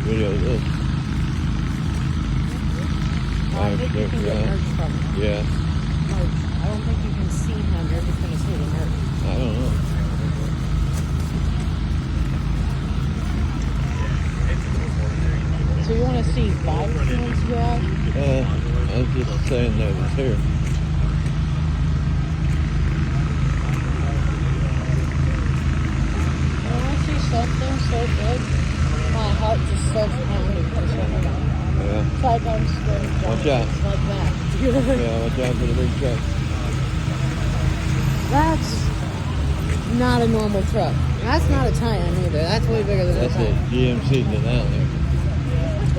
video this. I think you can get merch from him. Yeah. Merch. I don't think you can see him. You're just going to see the merch. I don't know. So you want to see 5 cans you have? I was just saying that was here. When I see something so good, my heart just starts pounding for some reason. Yeah. It's like I'm scared. Watch out. It's like that. Yeah, watch out for the big truck. That's not a normal truck. That's not a Titan either. That's way bigger than a That's a Titan. GMC Denali.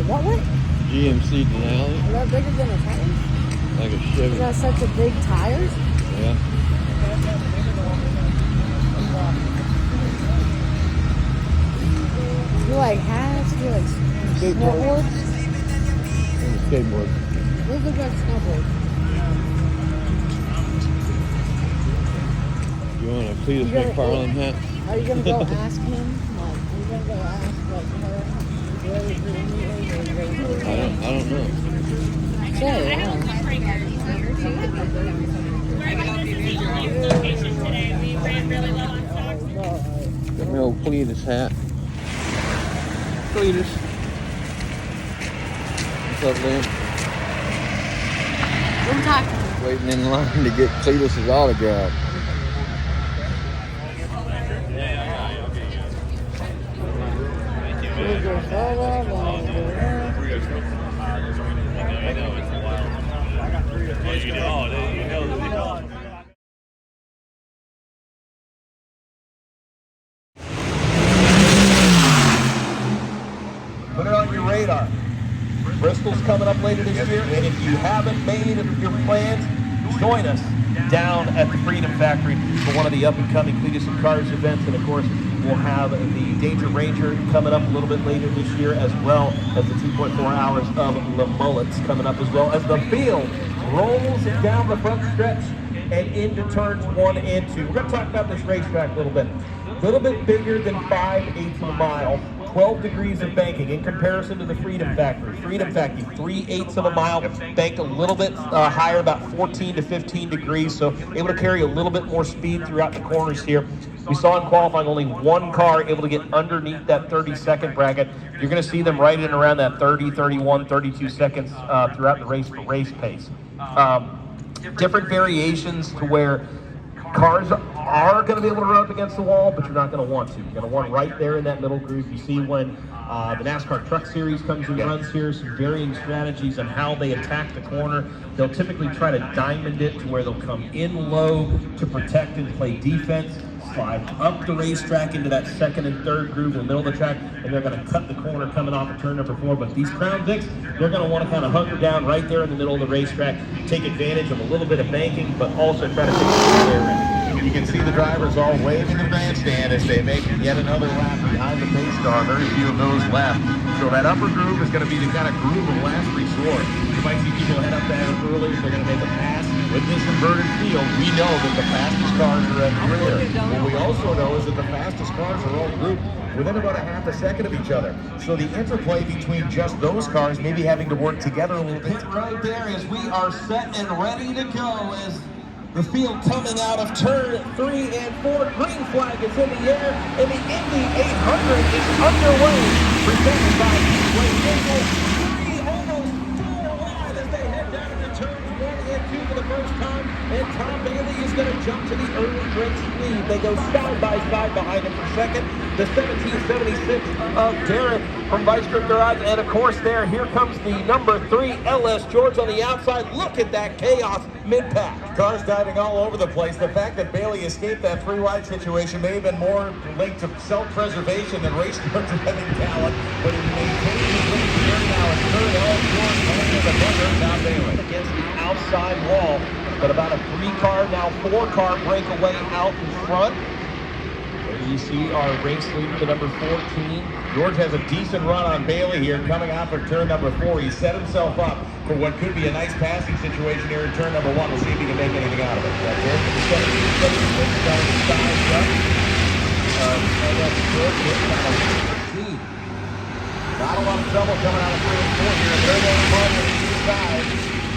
What? GMC Denali? Is that bigger than a Titan? Like a Chevy. Is that such a big tires? Yeah. You like hats? You like snowboards? And a skateboard. Those look like snowboards. You want a Cleetus McFarland hat? Are you gonna go ask him? Like, are you gonna go ask like her? I don't know. Say, I don't know. Get me old Cleetus hat. Cleetus. What's up, Liam? I'm talking. Waiting in line to get Cleetus' autograph. Put it on your radar. Bristol's coming up later this year, and if you haven't made your plans, join us down at the Freedom Factory for one of the up-and-coming Cleetus and Cars events. And of course, we'll have the Danger Ranger coming up a little bit later this year, as well as the 2.4 hours of Le Mullets coming up, as well as the field rolls down the front stretch and into turns 1 and 2. We're going to talk about this racetrack a little bit. A little bit bigger than 5/8 of a mile. 12 degrees of banking in comparison to the Freedom Factory. Freedom Factory, 3/8 of a mile, banked a little bit higher, about 14 to 15 degrees, so able to carry a little bit more speed throughout the corners here. We saw in qualifying only one car able to get underneath that 30-second bracket. You're going to see them right in around that 30, 31, 32 seconds throughout the race for race pace. Different variations to where cars are going to be able to run up against the wall, but you're not going to want to. You're going to want right there in that middle groove. You see when the NASCAR Truck Series comes and runs here, some varying strategies on how they attack the corner. They'll typically try to diamond it to where they'll come in low to protect and play defense, slide up the racetrack into that second and third groove in the middle of the track, and they're going to cut the corner coming off of turn number 4. But these Crown Vics, they're going to want to kind of hunker down right there in the middle of the racetrack, take advantage of a little bit of banking, but also try to take a clear in. You can see the drivers all waving the grandstand as they make yet another lap behind the pace car. Very few of those left. So that upper groove is going to be the kind of groove of last resort. You might see people head up there early if they're going to make a pass. With this inverted field, we know that the fastest cars are at the rear. What we also know is that the fastest cars are all grouped within about a half a second of each other. So the interplay between just those cars maybe having to work together a little bit. Right there as we are set and ready to go as the field coming out of turn 3 and 4. Green flag is in the air, and the Indy 800 is underway. Presented by Speedway Naples. 3 almost 4 wide as they head down into turns 1 and 2 for the first time. And Tom Bailey is going to jump to the early race lead. They go side by side behind him for second. The 1776 of Derek from Vice Grip Garage. And of course here comes the number 3 LS George on the outside. Look at that chaos mid-pack. Cars diving all over the place. The fact that Bailey escaped that 3-wide situation may have been more linked to self-preservation than race car driving talent. But he maintains his lead here now. It's third LS George going to the number Tom Bailey. Against the outside wall. But about a 3-car, now 4-car breakaway out in front. You see our race leader, the number 14. George has a decent run on Bailey here coming out for turn number 4. He set himself up for what could be a nice passing situation here in turn number 1. We'll see if he can make anything out of it. That's it. Not a lot of trouble coming out of 3 and 4 here. They're going to run the inside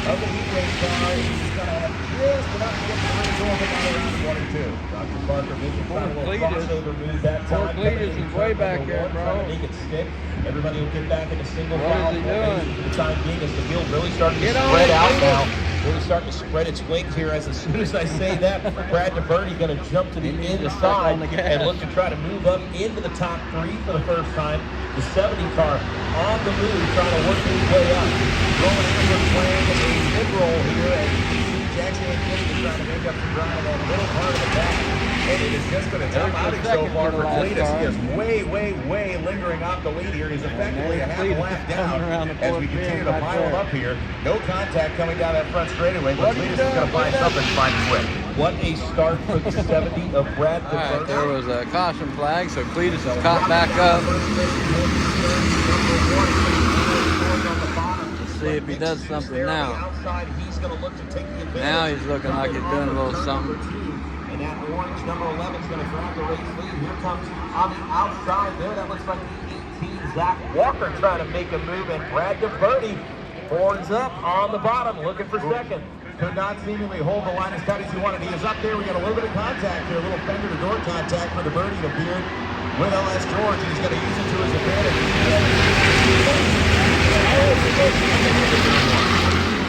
of the heat race car. He's going to have just enough to get the race over by around 22. Dr. Parker making a little crossover move that time. Poor Cleetus is way back there, bro. Trying to make it stick. Everybody will get back into single What file is he doing? for the time being as the field really starting to Get on spread it, out Cleetus. now. Really starting to spread its wings here. As soon as I say that, Brad DeVerde going to jump to the inside and look to try to move up into the top 3 for the first time. The 70 car on the move, trying to work his way up. Roman Edwards playing a mid-roll here, and Jackson and Kenny is trying to make up some ground on the middle part of the back. And it is just been a tough outing so far for Cleetus. He is way lingering off the lead here. He's effectively a half a lap down as we continue to pile him up here. No contact coming down that front straightaway, but Cleetus is going to find something to find his way. What a start for the 70 of Brad DeVerde. Alright, there was a caution flag, so Cleetus is caught back up. Let's see if he does something now. Now he's looking like he's doing a little something. And that orange number 11 is going to grab the race lead. Here comes on the outside there. That looks like the 18, Zach Walker, trying to make a move. And Brad DeVerde horns up on the bottom, looking for second. Could not seemingly hold the line as tight as he wanted. He is up there. We got a little bit of contact here, a little fender-to-door contact for DeVerde. It appeared with LS George. He's going to use it to his advantage.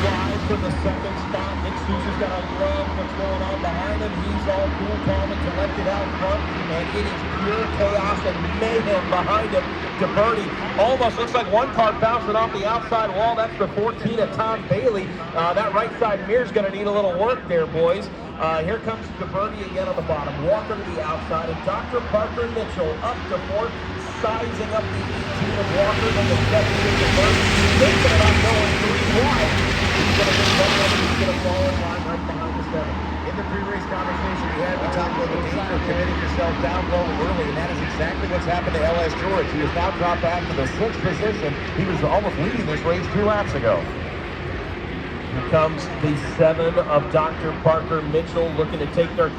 Drive for the second spot. Nick Sousa's got to love what's going on behind him. He's all cool, calm, and collected out front, and it is pure chaos and mayhem behind him. DeVerde almost looks like one car bouncing off the outside wall. That's the 14 of Tom Bailey. That right side mirror's going to need a little work there, boys. Here comes DeVerde again on the bottom. Walker to the outside, and Dr. Parker Mitchell up to fourth, sizing up the 18 of Walker, then the 70 of DeVerde. Making it up, going 3 wide. He's going to fall in line right behind the 7. In the pre-race conversation we had, we talked about the danger of committing yourself down low early, and that is exactly what's happened to LS George. He has now dropped back to the 6th position. He was almost leading this race 2 laps ago. Here comes the 7 of Dr. Parker Mitchell looking to take their...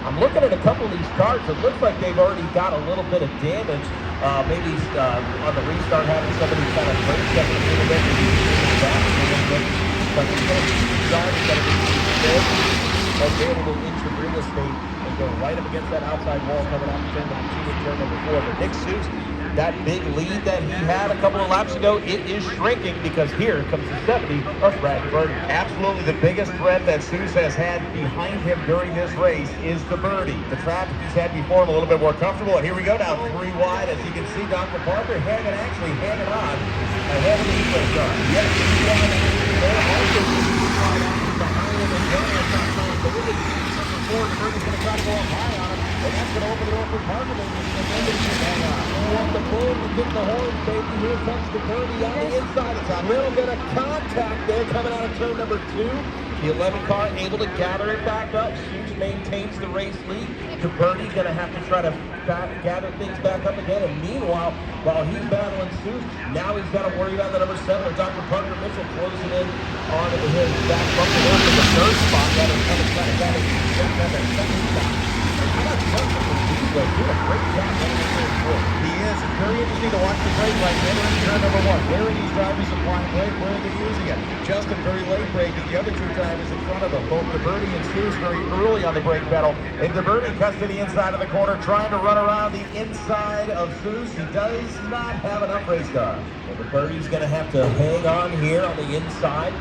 I'm looking at a couple of these cars. It looks like they've already got a little bit of damage. Maybe on the restart having somebody kind of break check a little bit. But he's going to be starting to be able to inch real estate and go right up against that outside wall coming off turn number 2 and turn number 4. But Nick Seuss, that big lead that he had a couple of laps ago, it is shrinking because here comes the 70 of Brad DeVerde. Absolutely the biggest threat that Seuss has had behind him during this race is DeVerde. The traffic he's had before him a little bit more comfortable. And here we go down 3 wide. As you can see, Dr. Parker actually hanging on ahead of the Eagle car. Yes, he's there also behind him and Johnny is not going to really forward. DeVerde's going to try to go up high on him. And that's going to open the door for Parker. Hang on. Want the bull to get the horn, baby. Here comes DeVerde on the inside. It's a little bit of contact there coming out of turn number 2. The 11 car able to gather it back up. Seuss maintains the race lead. DeVerde's going to have to try to gather things back up again. And meanwhile, while he's battling Seuss, now he's got to worry about the number 7 with Dr. Parker Mitchell closing in on his back bumping up in the 3rd spot. That is coming trying to gather that 2nd spot. Doing a great job. He is. It's very interesting to watch the brake light entering turn number 1. Where are these drivers applying brake? Where are they using it? Justin very late braking. The other 2 drivers in front of him, both DeVerde and Seuss, very early on the brake pedal. And DeVerde cuts to the inside of the corner, trying to run around the inside of Seuss. He does not have enough race car. And DeVerde's going to have to hang on here on the inside.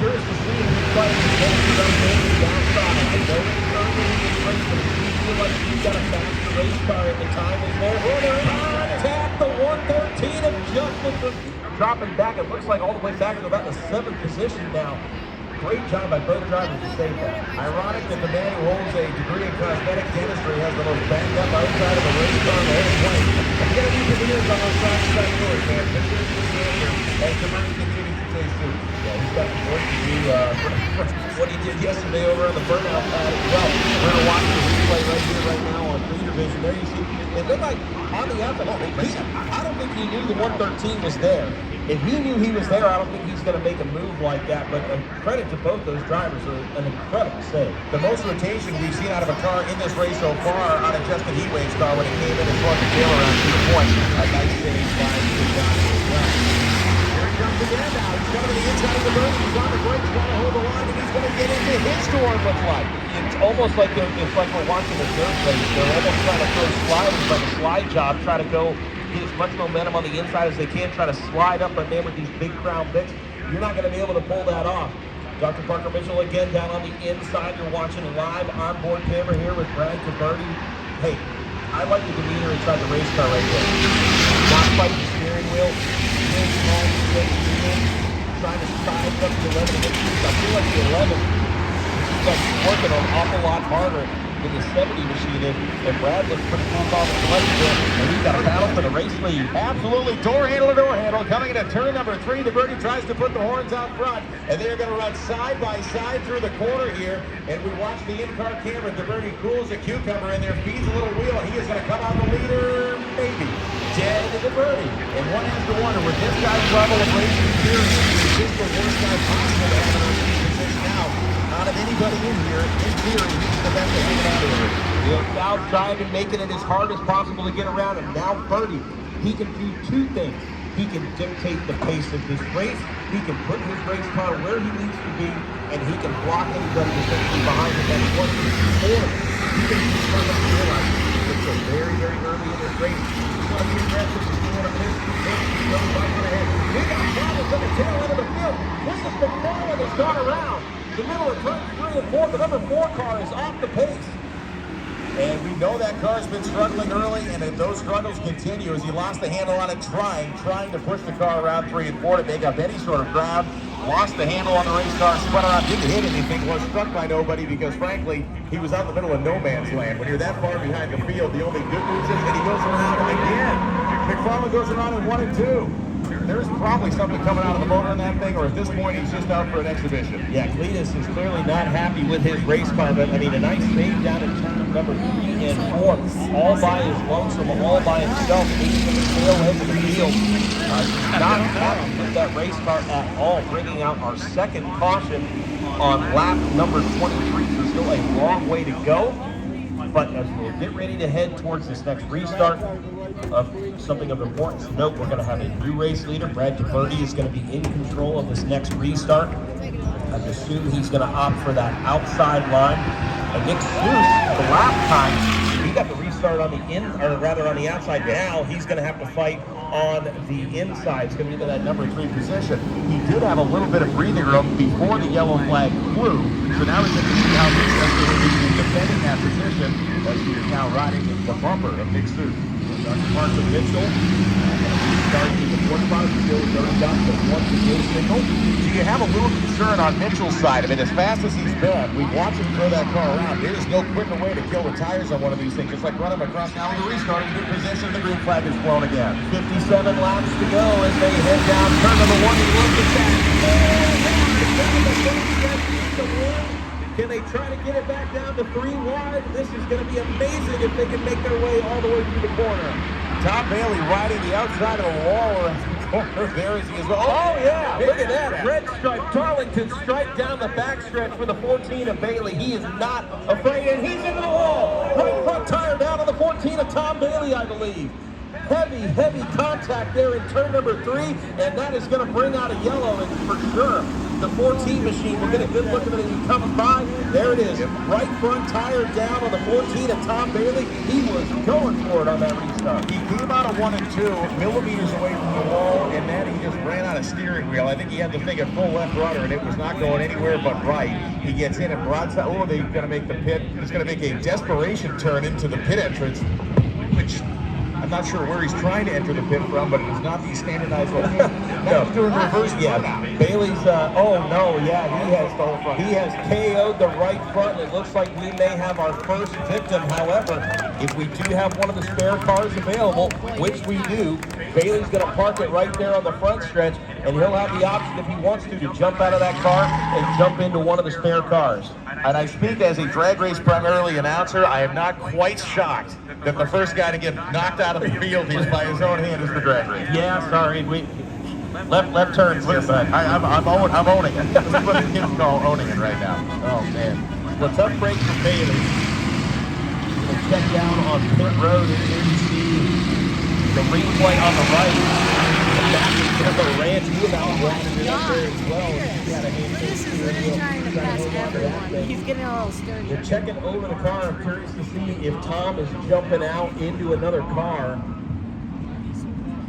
Curious to see if he's trying to get it outside. I know it's early in this race, but it feel like he's got a faster race car and the time is there. Tap the 113 of Justin dropping back. It looks like all the way back to about the 7th position now. Great job by both drivers to save that. Ironic that the man who holds a degree in cosmetic dentistry has the most banged up outside of a race car in the whole plane. I'm going to need the ears on those side doors, man. Pictures of the answer as DeVerde continues to chase through. Yeah, he's got work to do what he did yesterday over on the burnout pad as well. We're going to watch the replay right here, right now on Leader Vision. There you see, it looked like on the outside, I don't think he knew the 113 was there. If he knew he was there, I don't think he's going to make a move like that. But credit to both those drivers, an incredible save. The most rotation we've seen out of a car in this race so far on a Justin Heatwave's car when it came in and swung the tail around 2 points. A nice save by almost like it's like we're watching a dirt race. They're almost trying to throw sliders like a slide job, try to go get as much momentum on the inside as they can, try to slide up and in with these big crown bits. You're not going to be able to pull that off. Dr. Parker Mitchell again down on the inside. You're watching live onboard camera here with Brad Caverdi. Hey, I like the demeanor inside the race car right there. Not fighting the steering wheel. Really small, trying to size up the 11 and I feel like the 11 is like working an awful lot harder than the 70 machine is. And Brad looks pretty close off the left there. And he's got a battle for the race lead. Absolutely. Door handle to door handle. Coming into turn number 3. The birdie tries to put the horns out front. And they're going to run side by side through the corner here. And we watch the in-car camera. The birdie cools a cucumber in there, feeds a little wheel. He is going to come out the leader, maybe. Dead to the birdie. And one has to wonder, with this guy's level of racing experience, is this the worst guy possible to have in our position now? Out of anybody in here, in theory, he's the best to hang out of here. He's outside and making it as hard as possible to get around. And now Birdie, he can do two things. He can dictate the pace of this race. He can put his race car where he needs to be, and he can block anybody essentially behind him. That's what he's for. He can be front of the realize it's so very, very early in this race. You want to be aggressive, you want to miss, you go right ahead. We got problems on the tail end of the field. Cleetus McFarland has gone around the middle of turn 3 and 4. The number 4 car is off the pace. And we know that car's been struggling early, and if those struggles continue as he lost the handle on it trying to push the car around 3 and 4 to make up any sort of ground. Lost the handle on the race car, spun around, didn't hit anything, was struck by nobody because, frankly, he was out in the middle of no man's land. When you're that far behind the field, the only good news is that he goes around again. McFarland goes around in 1 and 2. There's probably something coming out of the motor in that thing, or at this point, he's just out for an exhibition. Yeah, Cleetus is clearly not happy with his race car, but I mean, a nice save down in turn number 3 and 4, all by his lonesome, all by himself, leading to the tail end of the field. Not happy with that race car at all, bringing out our second caution on lap number 23. So still a long way to go. But as we'll get ready to head towards this next restart, something of importance to note, we're going to have a new race leader. Brad Caverdi is going to be in control of this next restart. I assume he's going to opt for that outside line. And Nick Seuss, the last time, he got the restart on the outside. Now he's going to have to fight on the inside. It's going to be in that number 3 position. He did have a little bit of breathing room before the yellow flag flew. So now we're going to see how successful he is in defending that position as he is now riding the bumper of Nick Seuss. Dr. Parker Mitchell starting the 45 field, already got the 1 to signal. Do you have a little concern on Mitchell's side of it? As fast as he's been, we've watched him throw that car around. There's no quicker way to kill the tires on one of these things. Just like running across now with the restart in good position, the green flag is blown again. 57 laps to go as they head down turn number 1 and look at that. Can they try to get it back down to 3 wide? This is going to be amazing if they can make their way all the way through the corner. Tom Bailey riding the outside of the wall around the corner there as he is. Oh yeah, look at that. Red stripe, Darlington stripe down the backstretch for the 14 of Bailey. He is not afraid, and he's into the wall. Right front tire down on the 14 of Tom Bailey, I believe. Heavy contact there in turn number 3, and that is going to bring out a yellow, and for sure, the 14 machine will get a good look at it as he comes by. There it is, right front tire down on the 14 of Tom Bailey. He was going for it on that restart. He came out of 1 and 2 millimeters away from the wall, and then he just ran out of steering wheel. I think he had the thing at full left rudder, and it was not going anywhere but right. He gets in at broadside. Oh, they're going to make the pit. He's going to make a desperation turn into the pit entrance, which I'm not sure where he's trying to enter the pit from, but it is not the standardized location. No, he's doing reverse. Yeah, Bailey's, oh no, yeah, he has KO'd the right front. It looks like we may have our first victim. However, if we do have one of the spare cars available, which we do, Bailey's going to park it right there on the front stretch, and he'll have the option, if he wants to jump out of that car and jump into one of the spare cars. And I speak as a drag race primarily announcer. I am not quite shocked that the first guy to get knocked out of the field is by his own hand is the drag race. Yeah, sorry, left turns here, but I'm owning it. This is what the kids call owning it right now. Oh man, well, tough break for Bailey. We'll check down on pit road, and here you see the replay on the right. The ranch, he about wanted it up there as well. He had a Cleetus is literally trying to pass everyone. He's getting a little sturdy. They're checking over the car. I'm curious to see if Tom is jumping out into another car.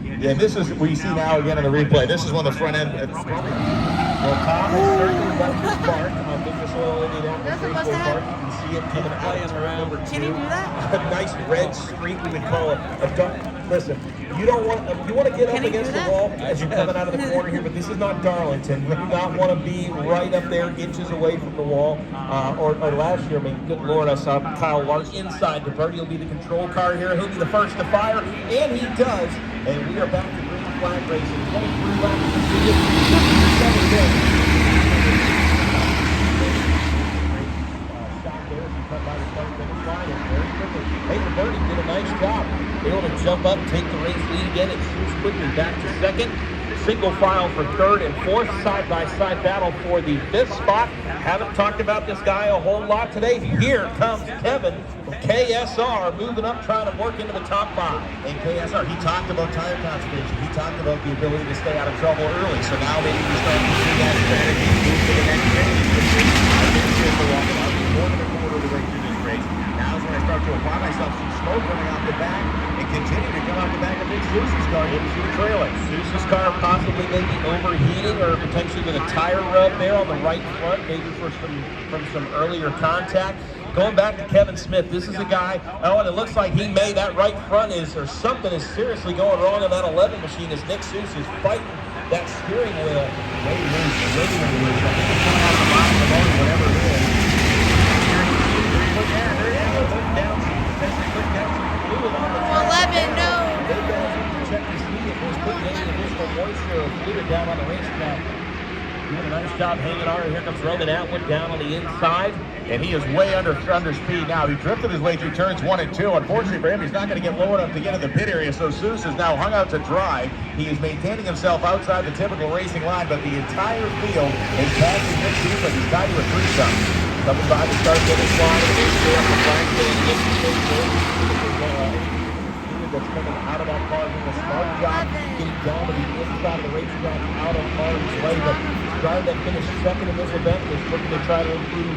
Yeah, this is we see now again in the replay. This is when the front end. Well, Tom has certainly left his mark on Lucas Oil Indianapolis You're supposed to Raceway have- Park. You can see it coming out of turn number 2. Can you do that? A nice red streak, we would call it. Listen, you don't want you want to get Can up he against do the that? wall as you're coming out of the corner here, but this is not Darlington. You do not want to be right up there, inches away from the wall. Or last year, I mean, good Lord, I saw Kyle Lark inside. DeBerti will be the control car here. He'll be the first to fire, and he does. And we are back to green flag racing. 23 laps completed. 57 minutes. Hey, DeBerti did a nice job. Able to jump up, take the race lead again, and shoots quickly back to second. Single file for third and fourth, side-by-side battle for the 5th spot. Haven't talked about this guy a whole lot today. Here comes Kevin from KSR, moving up, trying to work into the top 5. And KSR, he talked about tire conservation. He talked about the ability to stay out of trouble early. So now maybe we start to see that strategy move to the next phase. I've been here for long enough, more than a quarter of the way through this race. Now's when I start to apply myself some smoke coming off the back and continue to come out the back of Big Susie's car into the trailer. Susie's car possibly maybe overheating or potentially with a tire rub there on the right front, maybe from some earlier contact. Going back to Kevin Smith, this is a guy, and it looks like he may, that right front is, or something is seriously going wrong on that 11 machine as Nick Seuss is fighting that steering wheel. Way loose, I think it's coming out of the bottom of the motor, whatever it is. Down, fluid on the 11, no. They guys need to check to see if there's putting any additional moisture or fluid down on the racetrack. Doing a nice job hanging on. Here comes Roman Atwood down on the inside. And he is way under speed now. He drifted his way through turns 1 and 2. Unfortunately for him, he's not going to get low enough to get in the pit area, so Seuss is now hung out to dry. He is maintaining himself outside the typical racing line, but the entire field is passing Nick Seuss like he's got you a 3-sum. Coming by the start finish line, and he's there up the flag that's coming out of that car doing a smart job getting down to the inside of the racetrack out of harm's way. But the driver that finished second in this event is looking to try to improve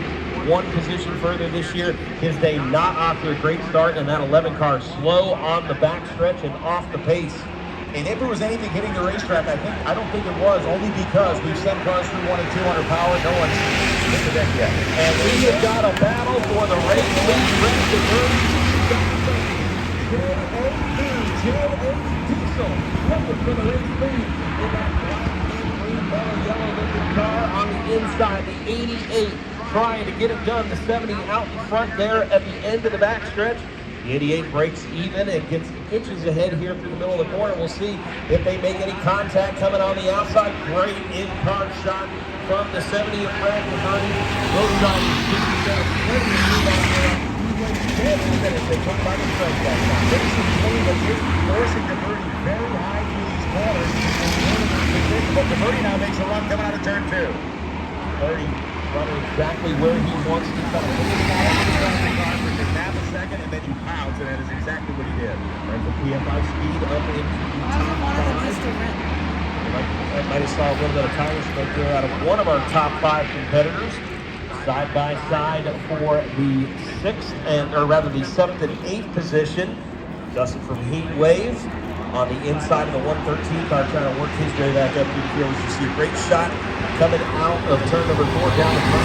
one position further this year. His day not off to a great start, and that 11 car slow on the backstretch and off the pace. And if it was anything hitting the racetrack, I don't think it was, only because we've sent cars through 1 and 200 power. No one's hit the deck yet. And we have got a battle for the race lead. Diesel looking for the race lead in that black and green yellow looking car on the inside, the 88, trying to get it done. The 70 out in front there at the end of the backstretch. The 88 breaks even and gets inches ahead here through the middle of the corner. We'll see if they make any contact coming on the outside. Great in-car shot from the 70 of Brad DeBerti. Those guys have plenty of room out there. 10 minutes they took by the strike that time. Racing clean, but just forcing DeBerti very high through these corners. But DeBerti now makes a run coming out of turn 2. DeBerti running exactly where he wants to come. Half a second, and then you pounce, and that is exactly what he did. And the PFI speed up into Why was one of them just a rent? I might have saw a little bit of tire smoke there out of one of our top 5 competitors. Side by side for the 7th and 8th position. Justin from Heat Wave on the inside of the 113 car trying to work his way back up through the field. As you see a great shot coming out of turn number 4 down the front.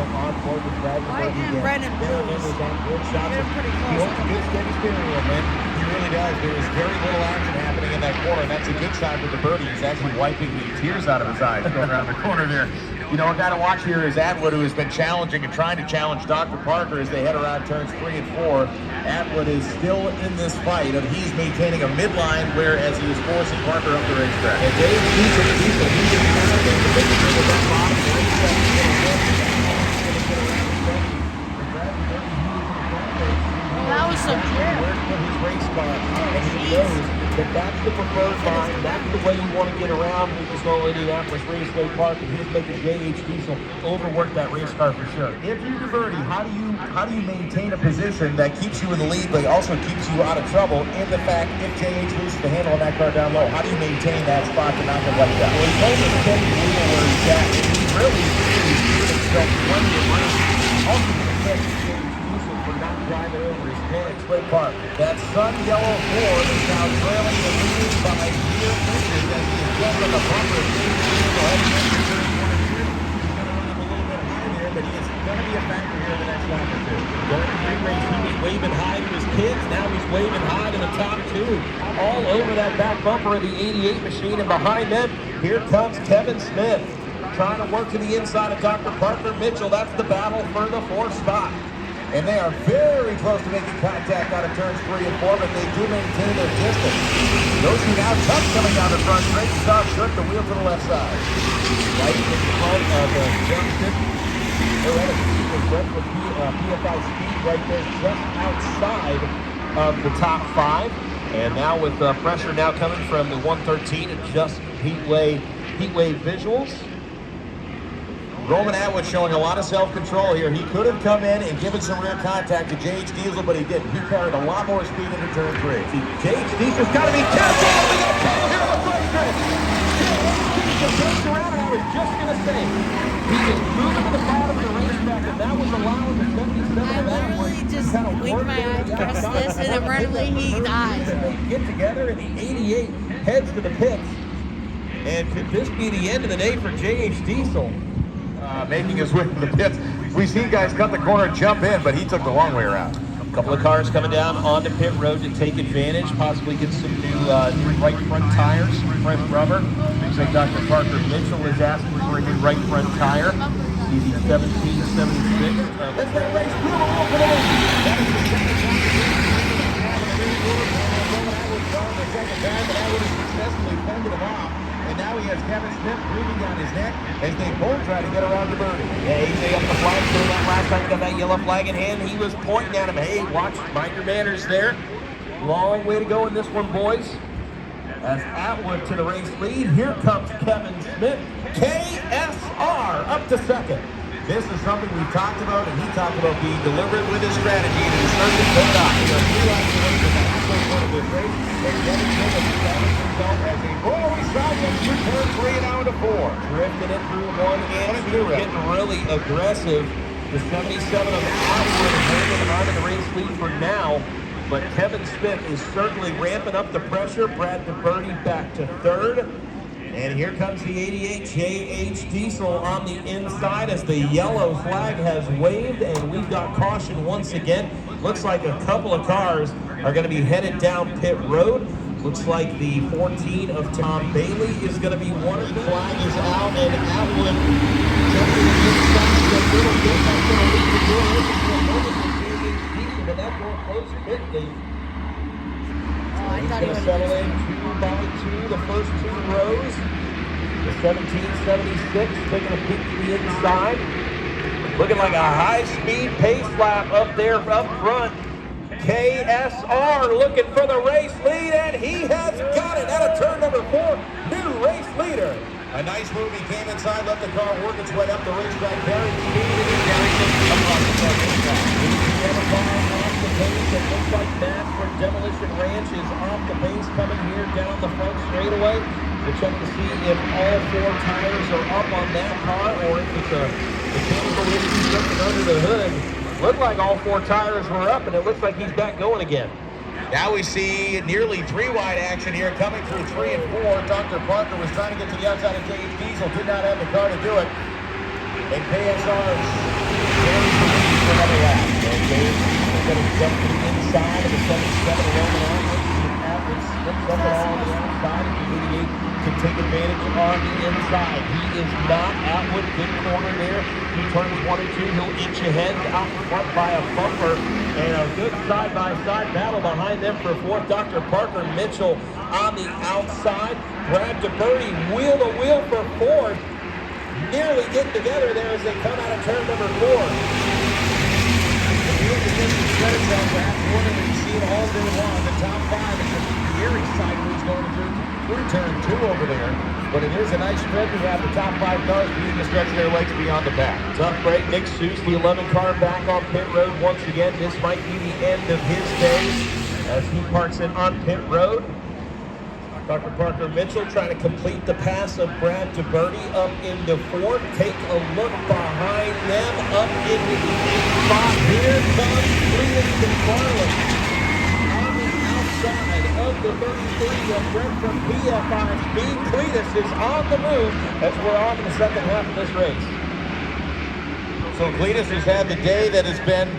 White and red and blue. They're pretty He close. holds a good steady steering wheel, man. He really does. There is very little action happening in that corner, and that's a good sign for DeBerti. He's actually wiping the tears out of his eyes going around the corner there. You know, a guy to watch here is Atwood, who has been challenging and trying to challenge Dr. Parker as they head around turns 3 and 4. Atwood is still in this fight, and he's maintaining a midline, whereas he is forcing Parker up the racetrack. And Dave Diesel, he didn't have it. The big thing was that bottom of the racetrack. That was some drip. Where's his race car, and he knows that that's the preferred line. That's the way you want to get around Lucasville Indianapolis Raceway Park, and he's making J.H. Diesel overwork that race car for sure. If you divert, how do you maintain a position that keeps you in the lead, but also keeps you out of trouble? In the fact, if JH loses the handle on that car down low, how do you maintain that spot to not get left out? Well, he's holding the steady wheel where he's at. He really is giving himself plenty of room. Also, going to catch J.H. Diesel for not driving over his head at Split Park. That sun yellow Ford is now trailing the lead by near inches as he is just on the bumper of J.H. Diesel heading into turn 1 and 2. He's going to run up a little bit high there, but he is going to be a factor here in the next lap or two. During the pre-race, he was waving hi to his kids. Now he's waving hi to the top two. All over that back bumper of the 88 machine, and behind them, here comes Kevin Smith, trying to work to the inside of Dr. Parker Mitchell. That's the battle for the 4th spot. And they are very close to making contact out of turns 3 and 4, but they do maintain their distance. Those who now tough coming down the front straight, Scott shook the wheel to the left side. Right in front of Johnson. They're at a speed with Brentwood PFI speed right there just outside of the top 5. And now with pressure now coming from the 113 and just heat wave visuals. Roman Atwood showing a lot of self-control here. He could have come in and given some rear contact to J.H. Diesel, but he didn't. He carried a lot more speed into turn 3. J.H. Diesel's got to be careful. We got trouble here on the front stretch. Diesel turns around, and I was just going to say, he is moving to the bottom of the racetrack, and that was allowing the 77 I literally just winked my eye, pressed this, and then randomly he dies. They get together, and the 88 heads to the pits. And could this be the end of the day for J.H. Diesel? Making his way to the pits. We've seen guys cut the corner and jump in, but he took the long way around. A couple of cars coming down onto pit road to take advantage, possibly get some new right front tires, fresh rubber. Looks like Dr. Parker Mitchell is asking for a new right front tire. See the 1776. Let's get a race. That is the second time the second time, but Atwood has successfully fended him off. And now he has Kevin Smith breathing down his neck as they both try to get around the birdie. Yeah, AJ up the flag, so that last time he got that yellow flag in hand, he was pointing at him. Hey, watch, mind your manners there. Long way to go in this one, boys. As Atwood to the race lead, here comes Kevin Smith. KSR up to second. This is something we've talked about, and he talked about being deliberate with his strategy, and it certainly paid off. He got 3 laps away from the halfway point of this race, and Kevin Smith has established himself as a rolling sideways through turn 3 and out to 4. Drifting it through 1 and 2, getting really aggressive. The 77 of Atwood hanging on to the race lead for now, but Kevin Smith is certainly ramping up the pressure. Brad DeBerti back to 3rd. And here comes the 88 J.H. Diesel on the inside as the yellow flag has waved, and we've got caution once again. Looks like a couple of cars are going to be headed down pit road. Looks like the 14 of Tom Bailey is going to be one. The flag is out, and Atwood jumping inside a little bit. That's going to lead the door open for a moment for J.H. Diesel, but that door closed quickly. He's going to settle in 2 by 2, the first 2 rows. The 1776 taking a peek to the inside. Looking like a high-speed pace lap up there up front. KSR looking for the race lead, and he has got it out of turn number 4. New race leader. A nice move. He came inside, let the car work its way up the racetrack, carrying speed, and he carries it across the front racetrack. The other car off the pace. It looks like Matt from Demolition Ranch is off the pace coming here down the front straightaway. We'll check to see if all 4 tires are up on that car or if it's a mechanical issue something under the hood. Looked like all 4 tires were up, and it looks like he's back going again. Now we see nearly 3-wide action here coming through 3 and 4. Dr. Parker was trying to get to the outside of J.H. Diesel, did not have the car to do it. And KSR carries the lead for another lap. And J.H. Diesel going to jump to the inside of the 77 Roman Atwood. Atwood slips up and all the outside of the 88 to take advantage on the inside. He is not Atwood, good corner there. He turns 1 and 2. He'll inch ahead out front by a bumper. And a good side-by-side battle behind them for 4th. Dr. Parker Mitchell on the outside. Brad DeBerti wheel-to-wheel for 4th. Nearly getting together there as they come out of turn number 4. The wheels of distance set itself at 1 and very long. The top 5 is just very sideways going through turn 2 over there. But it is a nice spread to have the top 5 cars beginning to stretch their legs beyond the pack. Tough break. Nick Seuss, the 11 car back on pit road once again. This might be the end of his days as he parks it on pit road. Dr. Parker Mitchell trying to complete the pass of Brad DeBerti up into 4th. Take a look behind them up into the 8th spot. Here comes Cleetus McFarland on the outside of the 33 of Brett from PFI Speed. Cleetus is on the move as we're on to the second half of this race. So Cleetus has had the day that has been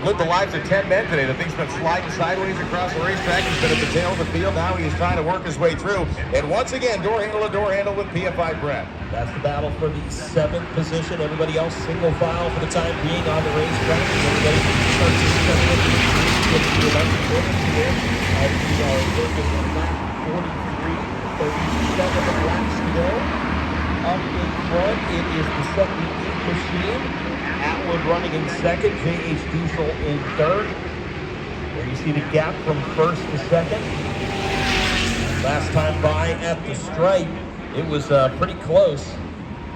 lived the lives of 10 men today. The thing's been sliding sideways across the racetrack. He's been at the tail of the field. Now he's trying to work his way through. And once again, door handle to door handle with PFI Brett. That's the battle for the 7th position. Everybody else single file for the time being on the racetrack. Everybody starts to settle in the 11th quarters here. As we are working on lap 43, 37 laps to go. Up in front, it is the 78 machine. Atwood running in 2nd, J.H. Diesel in 3rd. There you see the gap from 1st to 2nd. Last time by at the stripe, it was pretty close.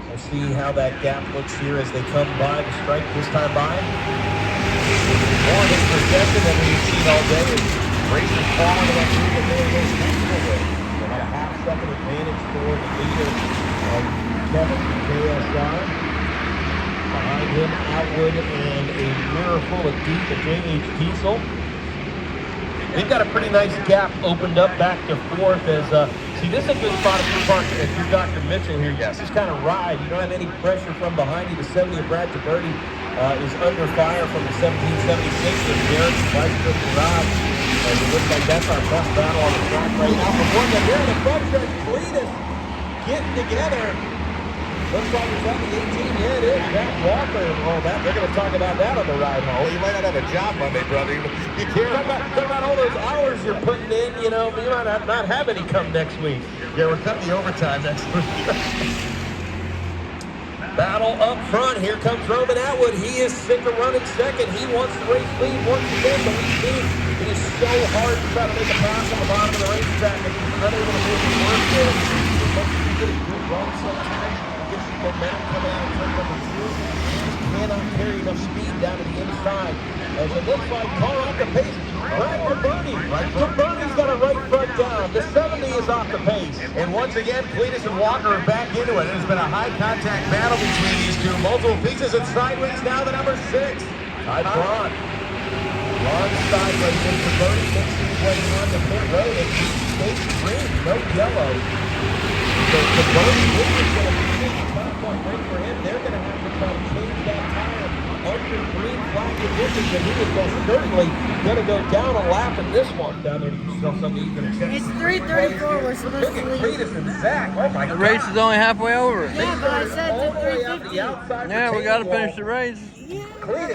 We'll see how that gap looks here as they come by the stripe this time by. More hit per second than we've seen all day. Racers falling to that group that they were most comfortable with. About a half-second advantage for the leader of Kevin from KSI. Behind him, Atwood and a mirror full of deep at J.H. Diesel. They've got a pretty nice gap opened up back to 4th as, see, this is a good spot if you're Dr. Mitchell here. You just kind of ride. You don't have any pressure from behind you. The 70 of Brad DeBerti is under fire from the 1776 of Garrett Meister Garage. And it looks like that's our best battle on the track right now. From one to here, the front stretch, Cleetus getting together. Looks like it's on the 18. Yeah, it is. Jack Walker and all that. They're going to talk about that on the ride home. Well, you might not have a job Monday, brother. You can't. Talk about all those hours you're putting in. You know, you might not have any come next week. Yeah, we're cutting the overtime next week. Battle up front. Here comes Roman Atwood. He is sick of running 2nd. He wants the race lead once again, but it is so hard to try to make a pass on the bottom of the racetrack and he's unable to make it work there. As much as you get a good run sometimes, get some momentum coming out of turn number 2. You just cannot carry enough speed down to the inside. As it looks like car off the pace. Brad DeBerti. DeBerti's got a right front down. The 70 is off the pace. And once again, Cleetus and Walker are back into it. It has been a high contact battle between these two. Multiple pieces and sideways now the number 6. Ty Braun. Braun sideways in DeBerti makes his way on the pit road and he stays green, no yellow. So DeBerti is going to be a top point break for him. They're going to have to try to change that tire under green flag conditions, and he is most certainly going to go down a lap in this one. Down there, you saw something you can check. It's 3:34. We're supposed Look to at leave. Cleetus and Zach. Oh my The God. race is only halfway over. Yeah, but I said All the way out to the 3:50. outside. Yeah, we got to finish the race. Yeah,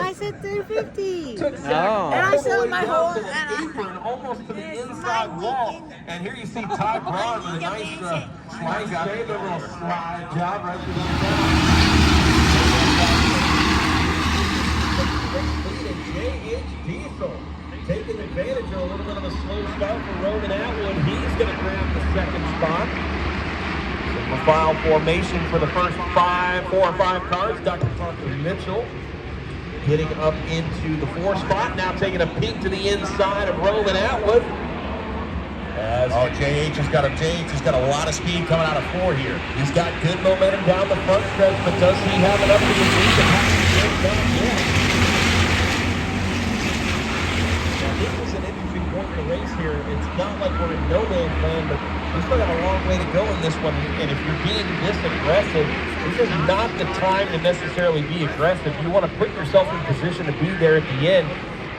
I said 3:50. Took Zach No. And I all the showed way my down whole- to the and I- apron, almost to the It's inside my wall. weekend. And here you see Ty Braun with a nice slide shave, a little slide job right through the ground. J.H. Diesel taking advantage of a little bit of a slow start for Roman Atwood. He's going to grab the 2nd spot. Single file formation for the first 4 or 5 cars. Dr. Parker Mitchell getting up into the 4 spot. Now taking a peek to the inside of Roman Atwood. Oh, J.H. has got a lot of speed coming out of 4 here. He's got good momentum down the front stretch, but does he have enough to complete the pass? Now, this is an interesting point in the race here. It's not like we're in no man's land, but we still got a long way to go in this one. And if you're being this aggressive, this is not the time to necessarily be aggressive. You want to put yourself in position to be there at the end.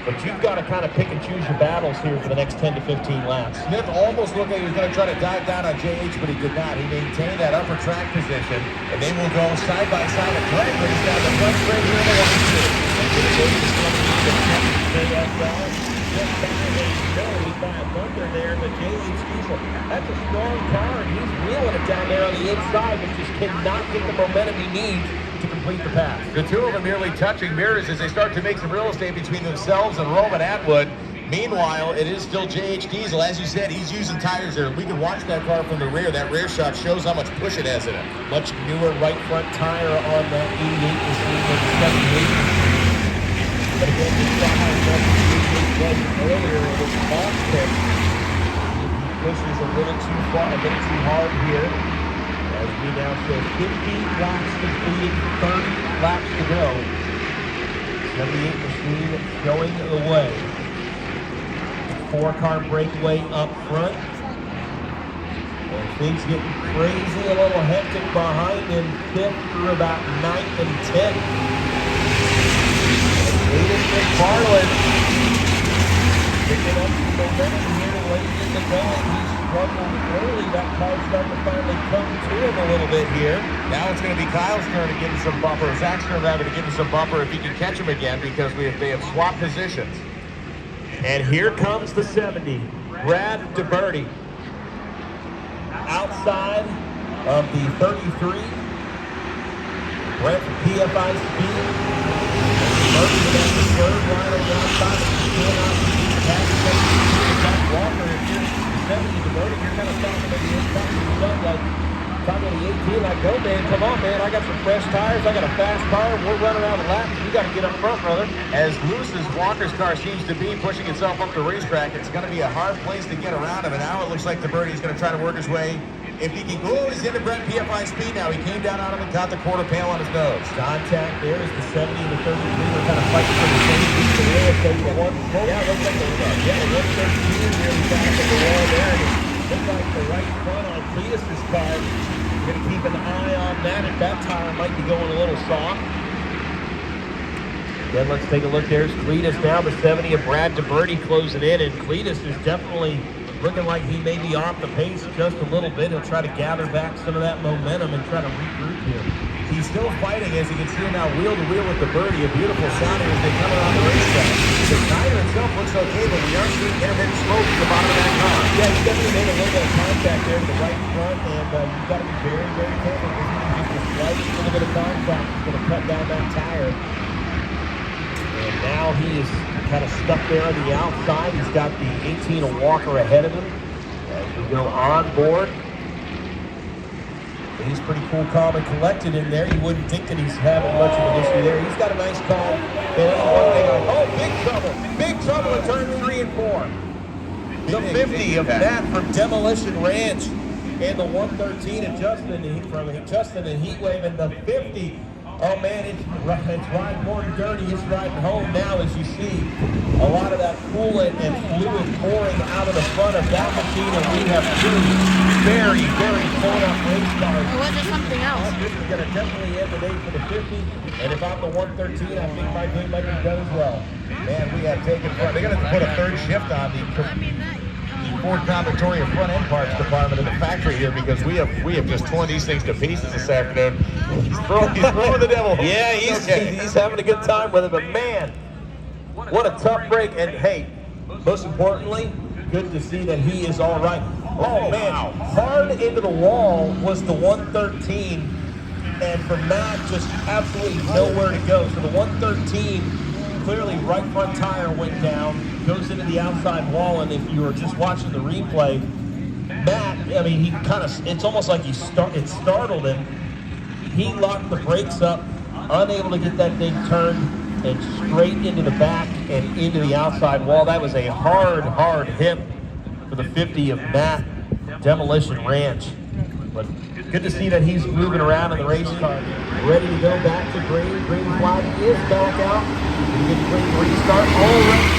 But you've got to kind of pick and choose your battles here for the next 10 to 15 laps. Smith almost looked like he was going to try to dive down on J.H., but he did not. He maintained that upper track position, and they will go side by side. A drag race down the front straight here in the 1-2. Just by a very bad bumper there, but J.H. Diesel, that's a strong car, and he's wheeling it down there on the inside, but just cannot get the momentum he needs to complete the pass. The two of them nearly touching mirrors as they start to make some real estate between themselves and Roman Atwood. Meanwhile, it is still JH Diesel. As you said, he's using tires there. We can watch that car from the rear. That rear shot shows how much push it has in it. Much newer right front tire on that 88 machine than the 78. But again, we saw how much the 88 was earlier in this cockpit. He pushes a little too far, a little too hard here. As we now show 50 laps completed, 30 laps to go. 78 machine showing the way. 4-car breakaway up front. And things getting crazy, a little hectic behind him, 5th through about 9th and 10th. Cleetus McFarland picking up some momentum here late in the game. He struggled early. That car's starting to finally come to him a little bit here. Now it's going to be Kyle's turn to give him some bumper. Zach's turn rather to give him some bumper if he can catch him again, because they have swapped positions. And here comes the 70, Brad DeBerti. Outside of the 33, Brent PFI speed. DeBerti at the third line on the outside. He cannot pass Zach Walker. If you're 70 DeBerti, you're kind of talking to the inside of yourself like, talking to the 18 like, go man, come on man, I got some fresh tires, I got a fast car, we're running out of laps, you got to get up front, brother. As loose as Walker's car seems to be pushing itself up the racetrack, it's going to be a hard place to get around him, and now it looks like DeBerti's going to try to work his way. If he can go, he's into Brent PFI speed now. He came down on him and got the quarter pail on his nose. Contact there is the 70 and the 33. We're kind of fighting for the same piece of air. So the one, yeah, it looks like the 113 really back at the wall there. And it looks like the right front on Cleetus' car. We're going to keep an eye on that. If that tire might be going a little soft. Then let's take a look. There's Cleetus now, the 70 of Brad DeBerti closing in. And Cleetus is definitely looking like he may be off the pace just a little bit. He'll try to gather back some of that momentum and try to regroup here. He's still fighting, as you can see now, wheel to wheel with DeBerti. A beautiful shot here as they come around the racetrack. The tire itself looks okay, but we are seeing intermittent smoke at the bottom of that car. Yeah, he's definitely made a little bit of contact there to the right front, and you've got to be very, very careful because just the slightest little bit of contact is going to cut down that tire. And now he is kind of stuck there on the outside. He's got the 18 of Walker ahead of him as we go on board. He's pretty cool, calm, and collected in there. You wouldn't think that he's having much of an issue there. He's got a nice calm. Oh, big trouble. Big trouble at turn 3 and 4. The 50 of Matt from Demolition Ranch. And the 113 of Justin and Heatwave. And the 50. Oh man, it's riding more dirty. It's riding home now, as you see a lot of that coolant and fluid pouring out of the front of that machine, and we have two very, very torn-up race cars. Or was it something else? This is going to definitely end the day for the 50, and if I'm the 113, I think my day might be done as well. Man, we have taken front. They're going to put a third shift on the Ford Combinatorium front end parts department in the factory here, because we have just torn these things to pieces this afternoon. He's throwing the devil. Yeah, he's having a good time with it, but man, what a tough break. And hey, most importantly, good to see that he is all right. Oh man, hard into the wall was the 113, and for Matt, just absolutely nowhere to go. So the 113, clearly right front tire went down, goes into the outside wall, and if you were just watching the replay, Matt, I mean, he kind of, it's almost like it startled him. He locked the brakes up, unable to get that thing turned, and straight into the back and into the outside wall. That was a hard hit for the 50 of Matt, Demolition Ranch. But good to see that he's moving around in the race car. Ready to go back to green. Green flag is back out. We get green restart. All right.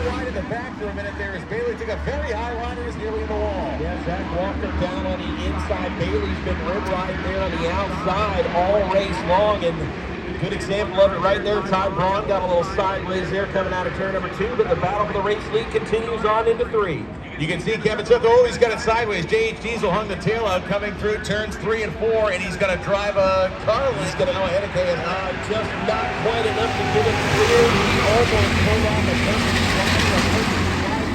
Wide in the back for a minute there as Bailey took a very high line and is nearly in the wall. Yeah, Zach Walker down on the inside. Bailey's been red riding there on the outside all race long, and good example of it right there. Ty Braun got a little sideways there coming out of turn number 2, but the battle for the race lead continues on into 3. You can see Kevin Smith, oh, he's got it sideways. JH Diesel hung the tail out coming through turns 3 and 4, and he's going to drive a car. He's going to go ahead of KSI. Just not quite enough to get it clear. He almost pulled off a perfect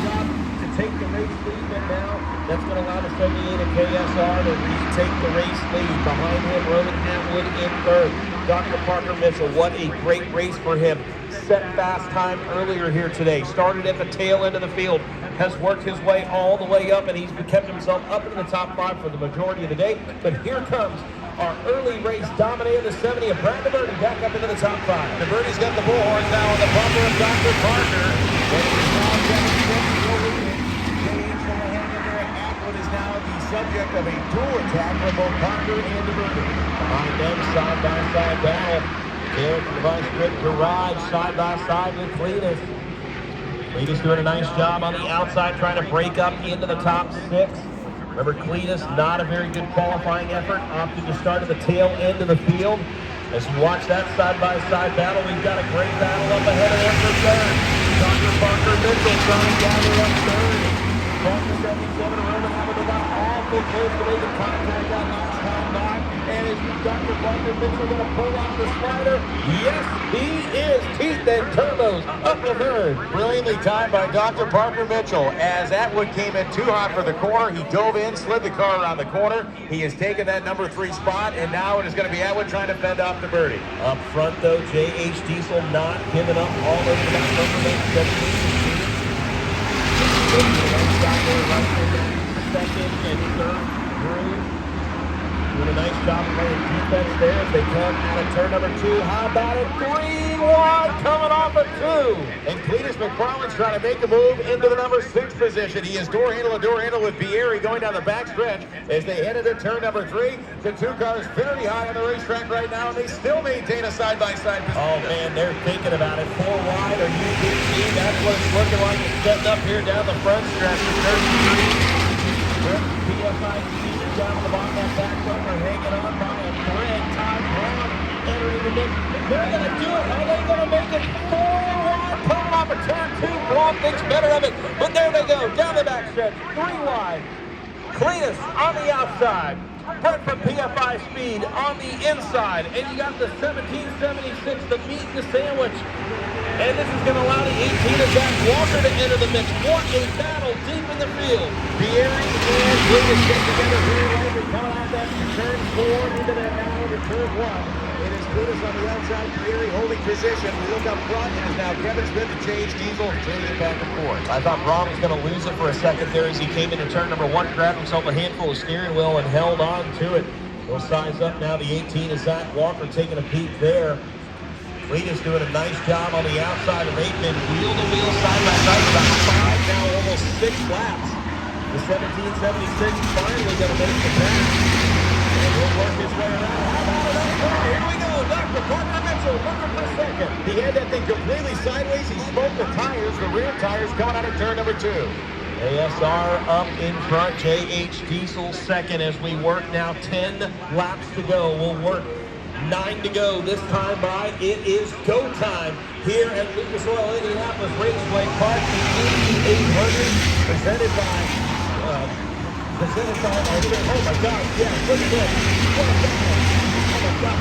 job to take the race lead, but now that's going to allow the 78 of KSR to retake the race lead. Behind him, Roman Atwood in third. Dr. Parker Mitchell, what a great race for him. set fast time earlier here today. Started at the tail end of the field, has worked his way all the way up, and he's kept himself up in the top 5 for the majority of the day. But here comes our early race dominator, the 70 of Brad DeBerty, back up into the top 5. DeBerty's got the bullhorns now on the bumper of Dr. Parker. Atwood is now the subject of a dual attack from both Parker and DeBerty. Behind them, side-by-side battle. Here from the Vice Grip Garage, side-by-side with Cleetus. Cleetus doing a nice job on the outside, trying to break up into the top 6. Remember, Cleetus, not a very good qualifying effort, opted to start at the tail end of the field. As you watch that side-by-side battle, we've got a great battle up ahead of him for third. Dr. Parker Mitchell trying to gather up third. Parker 77 Roman having got awful close to making contact that last time back. And is Dr. Parker Mitchell going to pull out the slider? Yes, he is. Teeth and turbos up the third. Brilliantly timed by Dr. Parker Mitchell. As Atwood came in too hot for the corner, he dove in, slid the car around the corner. He has taken that number 3 spot, and now it is going to be Atwood trying to fend off DeBerty. Up front, though, J.H. Diesel not giving up all over the back number 17. Second and third groove. Doing a nice job playing defense there as they come out of turn number 2. How about it? 3 wide coming off of 2. And Cleetus McFarland's trying to make a move into the number 6 position. He is door handle to door handle with Bieri going down the back stretch as they head into turn number 3. The 2 cars very high on the racetrack right now, and they still maintain a side-by-side position. Oh, man, they're thinking about it. 4 wide or UBC. That's what it's looking like. It's setting up here down the front stretch for 33. PFI seated down to the bottom of that back bumper, hanging on by a thread. Ty Brown entering the mix. They're going to do it. Are they going to make it 4 wide? Coming off a turn 2. Blom thinks better of it. But there they go. Down the back stretch. 3 wide. Cleetus on the outside. Brett from PFI Speed on the inside. And you got the 1776, the meat and the sandwich. And this is going to allow the 18 of Zach Walker to enter the mix. What a battle deep in the field. Bieri and Cleetus get together very well. They're coming out that turn 4 into that now into turn 1. It is Cleetus on the outside, Bieri holding position. We look up front, and it is now Kevin Smith and J.H. Diesel trading back and forth. I thought Braun was going to lose it for a second there as he came into turn number 1, grabbed himself a handful of steering wheel and held on to it. We'll size up now. The 18 is Zach Walker taking a peek there. Cleetus doing a nice job on the outside of 8-man, wheel-to-wheel, side-by-side, about 5, now almost 6 laps. The 1776 finally going to make the pass. And he'll work his way around. How about it? Here we go. Dr. Parker Mitchell looking for second. He had that thing completely sideways. He smoked the tires, the rear tires coming out of turn number 2. ASR up in front. J.H. Diesel second as we work now 10 laps to go. We'll work 9 to go this time by. It is go time here at Lucas Oil Indianapolis Raceway Park, the Indy 800, presented by, oh my God, yeah, look at this. What a battle. Oh my God.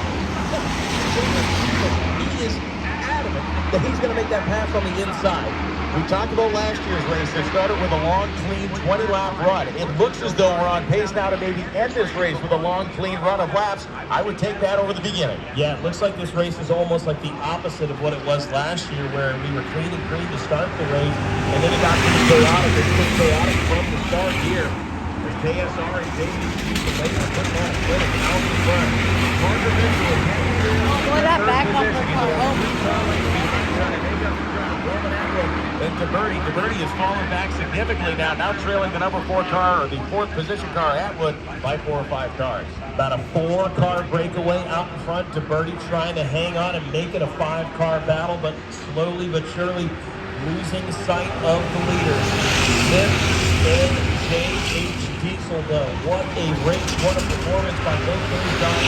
He is adamant that he's going to make that pass on the inside. We talked about last year's race. They started with a long, clean 20-lap run. It looks as though we're on pace now to maybe end this race with a long, clean run of laps. I would take that over the beginning. Yeah, it looks like this race is almost like the opposite of what it was last year, where we were clean and green to start the race, and then it got pretty chaotic. It's been chaotic from the start here. As KSR and Davies later putting that clinic out in front. Parker Mitchell is heading here. Boy, that back bumper car. And DeBerty has fallen back significantly now trailing the number 4 car, or the 4th position car, Atwood, by 4 or 5 cars. About a 4-car breakaway out in front. DeBerty trying to hang on and make it a 5-car battle, but slowly but surely losing sight of the leaders. Smith and J.H. Diesel, though. What a race, what a performance by both those guys.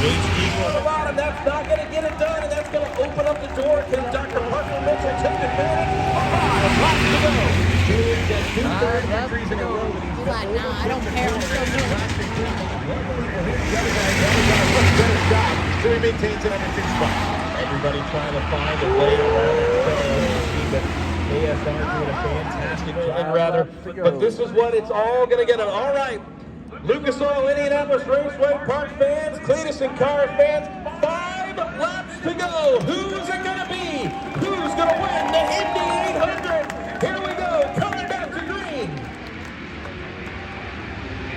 J.H. Diesel at the bottom, that's not going to get it done, and that's going to open up the door. Can Dr. Parker Mitchell take advantage? 5 laps to go. Two third victories in a row with these. He's like, nah, I don't care. I'm still doing it. So he maintains it under 6 spots. Everybody trying to find a way around it. But ASR doing a fantastic job. But this is what it's all going to get. All right. Lucas Oil Indianapolis Raceway Park fans, Cleetus and Car fans, 5 laps to go. Who's it going to be? who's going to win the Indy 800. Here we go, coming back to green.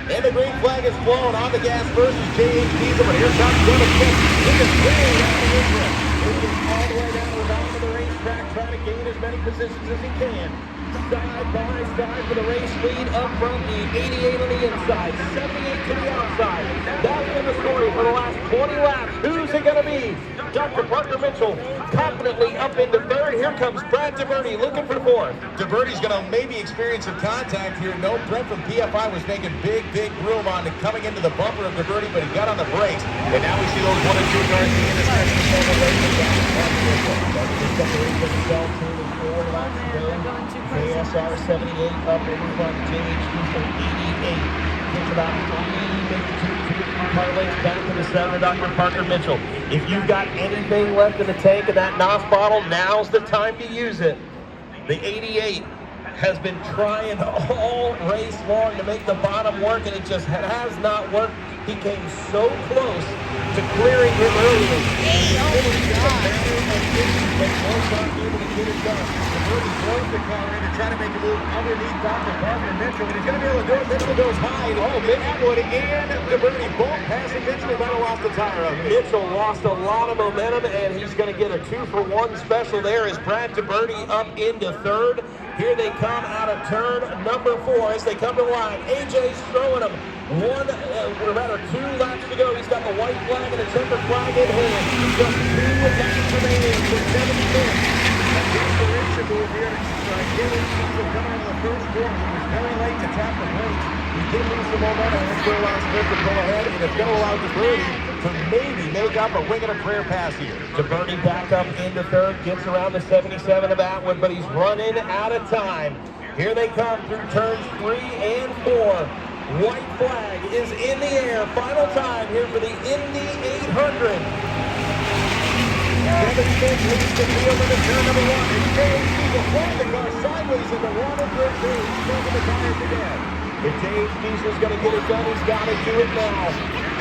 And the green flag is flown on the gas versus J.H. Diesel, but here comes Kevin Smith. He is way down the inlet. Moving all the way down to the bottom of the racetrack, trying to gain as many positions as he can. Side by side for the race lead up front, the 88 on the inside, 78 to the outside. That's been the story for the last 20 laps. Who's it going to be? Dr. Parker Mitchell confidently up into third. Here comes Brad DeBerti looking for fourth. DeBerti's going to maybe experience some contact here. No, Brent from PFI was making big room on coming into the bumper of DeBerti, but he got on the brakes. And now we see those 1 and 2 cars in the stretch of the race. KSR 78 up in front, JH Diesel 88. Takes about 3, maybe 2 car lengths back to the center, Dr. Parker Mitchell. If you've got anything left in the tank of that NOS bottle, now's the time to use it. The 88 has been trying all race long to make the bottom work, and it just has not worked. He came so close to clearing him earlier. DeBerti throws the car in to try to make a move underneath Dr. Parker Mitchell, and he's going to be able to do it. Mitchell goes high. Atwood and DeBerti both passing Mitchell. He might have lost the tire of it. Mitchell lost a lot of momentum, and he's going to get a 2-for-1 special there as Brad DeBerti up into third. Here they come out of turn number 4 as they come to the line. AJ's throwing them. 2 laps to go. He's got the white flag and the checkered flag in hand. Just 2 laps remaining for 75th. Desperation move here to get in. Coming out of the first corner. He was very late to tap the brakes. He did lose some momentum. That's where allows Smith to pull ahead, and it's going to allow DeBerti to maybe make up a wing and a prayer pass here. DeBerti back up into third, gets around the 77 of Atwood, but he's running out of time. Here they come through turns 3 and 4. White flag is in the air. Final time here for the Indy 800. Kevin Smith leads the field into turn number 1. And J.H. Diesel flying the car sideways into 1 and 3. He's smoking the tires again. If J.H. Diesel's going to get it done, he's got to do it now.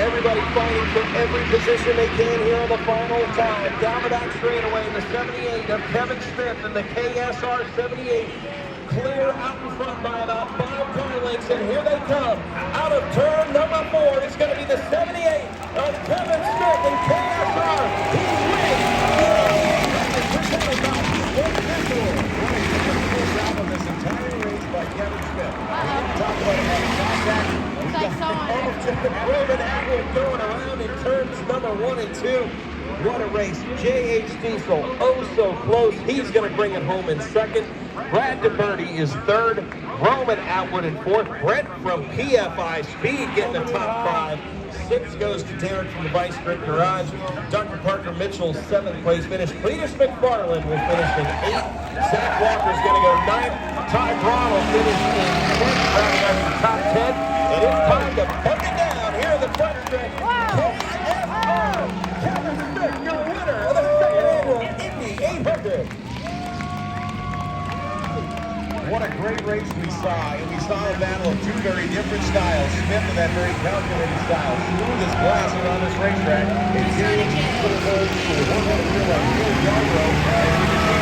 Everybody fighting for every position they can here on the final time. Down the back straightaway, the 78 of Kevin Smith and the KSR 78. Clear out in front by about 5 car lengths, and here they come. Out of turn number 4, it's going to be the 78 of Kevin Smith and KSR. He's winning. This entire race by Kevin Smith. We didn't talk about having contact. Looks like someone. Roman Atwood going around in turns number 1 and 2. What a race. J.H. Diesel, oh so close. He's going to bring it home in second. Brad DeBerti is third. Roman Atwood in fourth. Brent from PFI Speed getting the top 5. 6 goes to Derek from the Vice Grip Garage. Dr. Parker Mitchell's 7th place finish. Cleetus McFarland will finish in 8th. Zach Walker's going to go 9th. Ty Braun will finish in 10th, rounding out the top 10. And it's time to pump it down here in the front stretch. KSR, Kevin Smith, your winner of the 2nd annual Indy 800. What a great race we saw, and we saw a battle of 2 very different styles. Smith in that very calculated style, smooth as glass around this racetrack, and J.H. put it over to 100 real like Neil Yarbrough, and we can see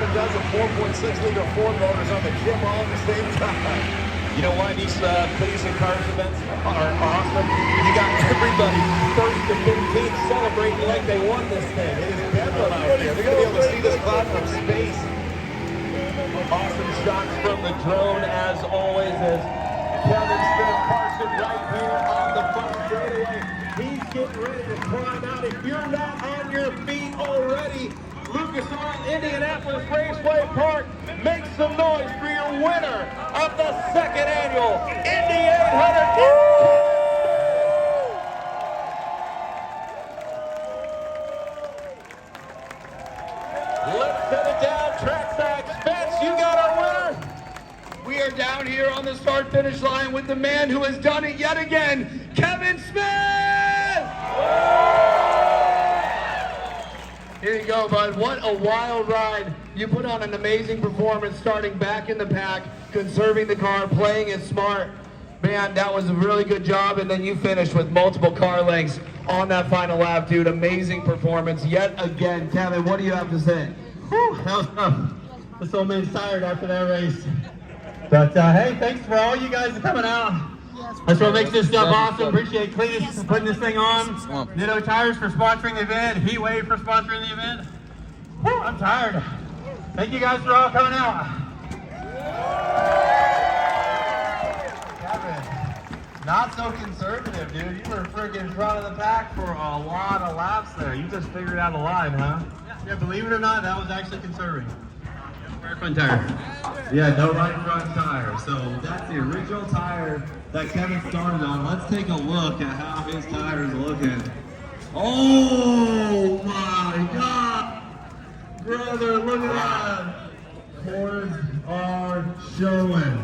the dozen 4.6-liter Ford motors on the chip all at the same time. You know why these Cleetus and Cars events are awesome? You got everybody 1st to 15th celebrating like they won this thing. It is bedlam out there. They're going to be able to see this cloud from space. Awesome shots from the drone as always as Kevin Smith parks it right here on the front straightaway. He's getting ready to climb out. If you're not on your feet already, Lucas Oil Indianapolis Raceway Park, make some noise for your winner of the 2nd annual Indy 800. Let's set it down, trackside. Spence, you got our winner. We are down here on the start-finish line with the man who has done it yet again, Kevin Smith! Here you go, bud. What a wild ride. You put on an amazing performance starting back in the pack, conserving the car, playing it smart. Man, that was a really good job, and then you finished with multiple car lengths on that final lap, dude. Amazing performance yet again. Kevin, what do you have to say? Whew, that was tough. This old man's tired after that race. But hey, thanks for all you guys coming out. That's what makes this stuff awesome. Appreciate Cleetus for putting this thing on. Nitto Tires for sponsoring the event. Heat Wave for sponsoring the event. Whew, I'm tired. Thank you guys for all coming out. Kevin, not so conservative, dude. You were freaking front of the pack for a lot of laps there. You just figured out a line, huh? Yeah, believe it or not, that was actually conserving. Right front tire. Yeah, no right front tire. So that's the original tire that Kevin started on. Let's take a look at how his tire is looking. Oh my God! Brother, look at that! Cords are showing.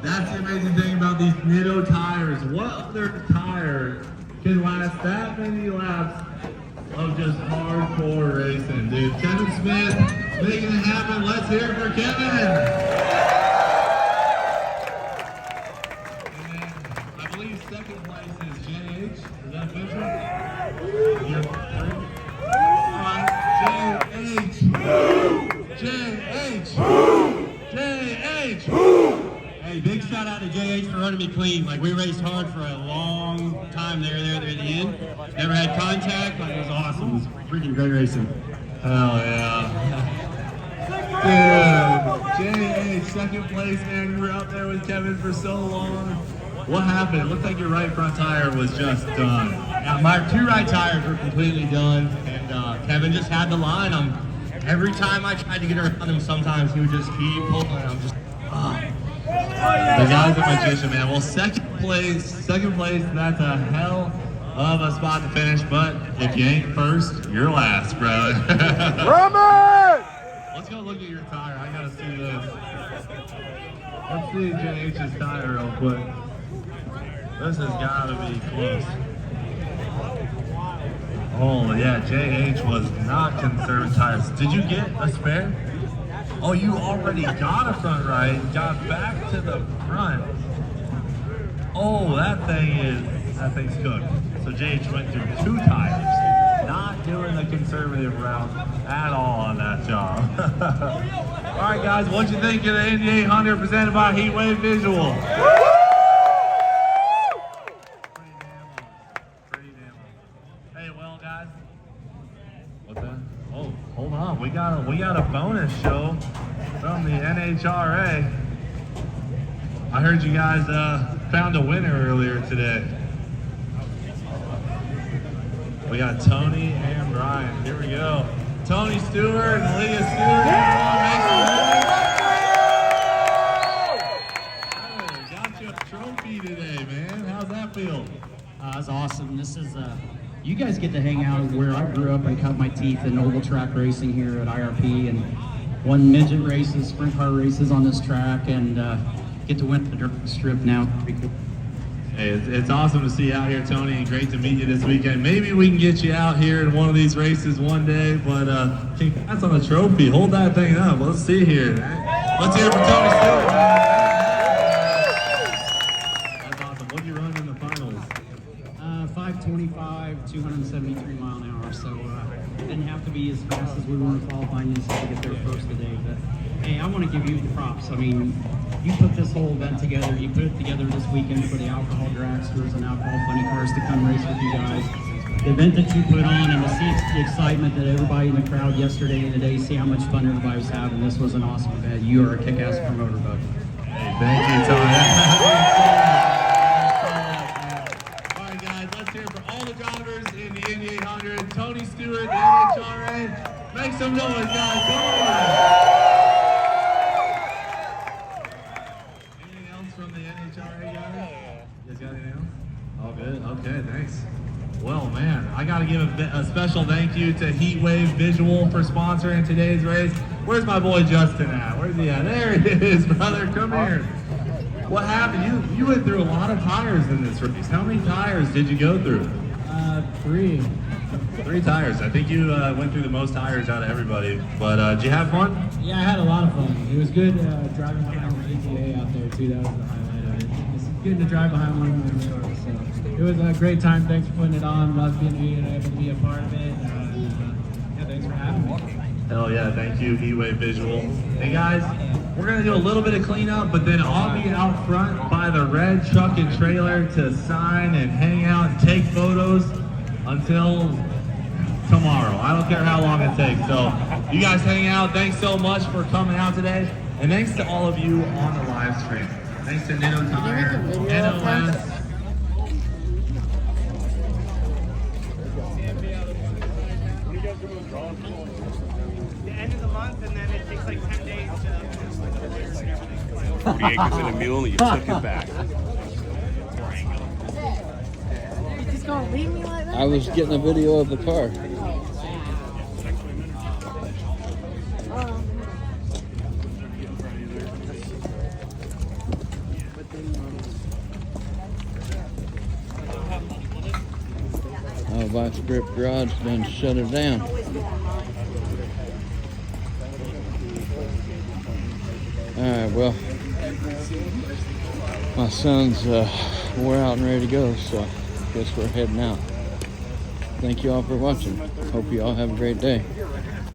That's the amazing thing about these Nitto tires. What other tire can last that many laps of just hardcore racing, dude? Kevin Smith making it happen. Let's hear it for Kevin. And I believe second place is JH. Is that official? Yep. All right, JH. JH. Hey, big shout out to JH for running me clean. Like, we raced hard for a long time there at the end. Never had contact, but it was awesome. It was freaking great racing. Hell yeah. Dude, JH, second place, man. You were out there with Kevin for so long. What happened? It looked like your right front tire was just done. Yeah, my two right tires were completely done, and Kevin just had the line. Every time I tried to get around him, sometimes he would just keep pulling. I'm just, The guy's a magician, man. Well, second place, that's a hell of a spot to finish, but if you ain't first, you're last, brother. Let's go look at your tire. I gotta see this. Let's see JH's tire real quick. This has gotta be close. Oh yeah, JH was not conserving tires. Did you get a spare? Oh, you already got a front right, got back to the front. Oh, that thing's cooked. So JH went through two tires, not doing the conservative route at all on that job. All right, guys, what'd you think of the Indy 800 presented by Heat Wave Visual? Pretty damn awesome. Hey, well, guys. What's that? Oh, hold on. We got a bonus show from the NHRA. I heard you guys found a winner earlier today. We got Tony and Brian. Here we go. Tony Stewart and Leah Stewart. Got you a trophy today, man. How's that feel? That's awesome. This is you guys get to hang out where I grew up and cut my teeth in oval track racing here at IRP, and won midget races, sprint car races on this track, and get to win the dirt strip now. Hey, it's awesome to see you out here, Tony, and great to meet you this weekend. Maybe we can get you out here in one of these races one day, but congrats on the trophy. Hold that thing up. Let's see here. Let's hear it for Tony Stewart. That's awesome. What did you run in the finals? 525, 273 mile an hour, so didn't have to be as fast as we were qualifying to get there first today, but hey, I want to give you the props. I mean, you put this whole event together, you put it together this weekend for the alcohol dragsters and alcohol funny cars to come race with you guys. The event that you put on, and to see the excitement that everybody in the crowd yesterday and today, see how much fun everybody was having. This was an awesome event. You are a kick-ass promoter, bud. Hey, thank you, Tony. All right, guys, let's hear it for all the drivers in the Indy 800. Tony Stewart, the NHRA. Make some noise, guys. Come on. Anything else from the NHRA, guys? You guys got anything else? All good? Okay, thanks. Well, man, I got to give a special thank you to Heat Wave Visual for sponsoring today's race. Where's my boy Justin at? Where's he at? There he is, brother. Come here. What happened? You went through a lot of tires in this race. How many tires did you go through? 3. 3 tires. I think you went through the most tires out of everybody. But did you have fun? Yeah, I had a lot of fun. It was good driving behind the ETA out there too. That was the highlight of it. It's good to drive behind one of the cars. So it was a great time. Thanks for putting it on. Love being able to be a part of it. Yeah, thanks for having me. Hell yeah, thank you, Heatwave Visual. Hey guys, we're gonna do a little bit of cleanup, but then I'll be out front by the red truck and trailer to sign and hang out and take photos until tomorrow. I don't care how long it takes. So you guys hang out. Thanks so much for coming out today. And thanks to all of you on the live stream. Thanks to Nitto Tire, NOS. The end of the month, and then it takes like 10 days to 40 acres and a mule, and you took it back. You just gonna leave me like that? I was getting a video of the car. Oh, Vice Grip Garage done shut it down. Alright, well, my son's we're out and ready to go, so I guess we're heading out. Thank you all for watching. Hope you all have a great day.